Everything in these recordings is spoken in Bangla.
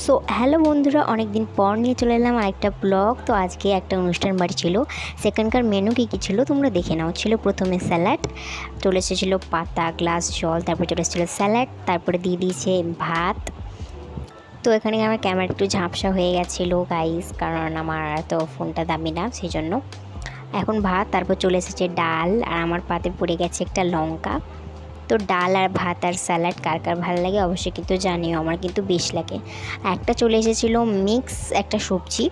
সো হ্যালো বন্ধুরা, অনেক দিন পর নিয়ে চলে এলাম আরেকটা ব্লগ। তো আজকে একটা অনুষ্ঠান বাড়ি ছিল, সেখানকার মেনু কী কী ছিল তোমরা দেখে নাও। ছিল প্রথমে স্যালাড, চলে এসেছিলো পাতা, গ্লাস জল, তারপরে চলে এসেছিলো স্যালাড, তারপরে দিয়ে দিয়েছে ভাত। তো এখানে আমার ক্যামেরা একটু ঝাপসা হয়ে গেছিলো গাইস, কারণ আমার তো ফোনটা দামি না, সেই জন্য। এখন ভাত, তারপর চলে এসেছে ডাল, আর আমার পাতে পড়ে গেছে একটা লঙ্কা। তো ডাল আর ভাত আর স্যালাড কার কার ভালো লাগে অবশ্যই কিন্তু জানিও, আমার কিন্তু বেশ লাগে। একটা চলে এসেছিলো মিক্স একটা সবজি।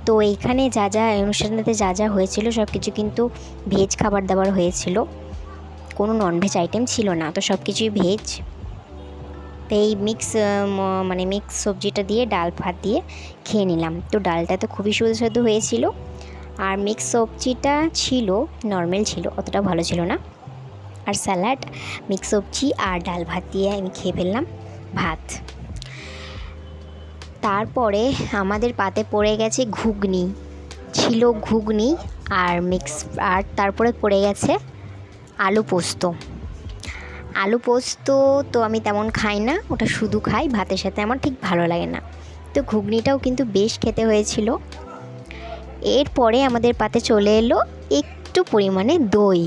তো এইখানে যা যা অনুষ্ঠানটাতে যা যা হয়েছিল সব কিছু কিন্তু ভেজ খাবার দাবার হয়েছিল, কোনো ননভেজ আইটেম ছিল না, তো সব কিছুই ভেজ। তো এই মিক্স সবজিটা দিয়ে ডাল ভাত দিয়ে খেয়ে নিলাম। তো ডালটা তো খুবই সুস্বাদু হয়েছিল, আর মিক্স সবজিটা ছিল নর্মাল ছিল, অতটা ভালো ছিল না। আর স্যালাড, মিক্স সবজি আর ডাল ভাত দিয়ে আমি খেয়ে ফেললাম ভাত। তারপরে আমাদের পাতে পড়ে গেছে ঘুগনি, ছিল ঘুগনি আর তারপরে পড়ে গেছে আলু পোস্ত। আলু পোস্ত তো আমি তেমন খাই না, ওটা শুধু খাই ভাতের সাথে, আমার ঠিক ভালো লাগে না। তো ঘুগনিটাও কিন্তু বেশ খেতে হয়েছিল। এরপরে আমাদের পাতে চলে এলো একটু পরিমাণে দই।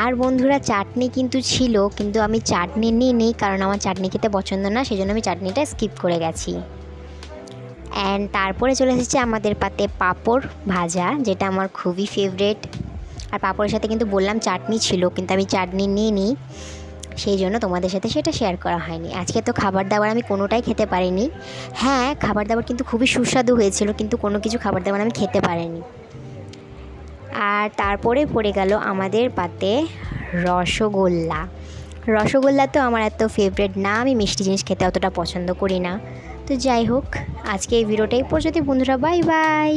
আর বন্ধুরা চাটনি কিন্তু ছিল, কিন্তু আমি চাটনি নিই কারণ আমার চাটনি খেতে পছন্দ না, সেই জন্য আমি চাটনিটা স্কিপ করে গেছি। অ্যান্ড তারপরে চলে এসেছে আমাদের পাতে পাঁপড় ভাজা, যেটা আমার খুবই ফেভারেট। আর পাঁপড়ের সাথে কিন্তু বললাম চাটনি ছিল, কিন্তু আমি চাটনি নিই, সেই জন্য তোমাদের সাথে সেটা শেয়ার করা হয়নি। আজকে তো খাবার দাবার আমি কোনোটাই খেতে পারিনি। হ্যাঁ, খাবার দাবার কিন্তু খুবই সুস্বাদু হয়েছিল, কিন্তু কোনো কিছু খাবার দাবার আমি খেতে পারিনি। আর তারপরে পড়ে গেল আমাদের পাতে রসগোল্লা। রসগোল্লা তো আমার এত ফেভারেট না, আমি মিষ্টি জিনিস খেতে অতটা পছন্দ করি না। তো যাই হোক, আজকে এই ভিডিওটাই পর্যন্ত বন্ধুরা, বাই বাই।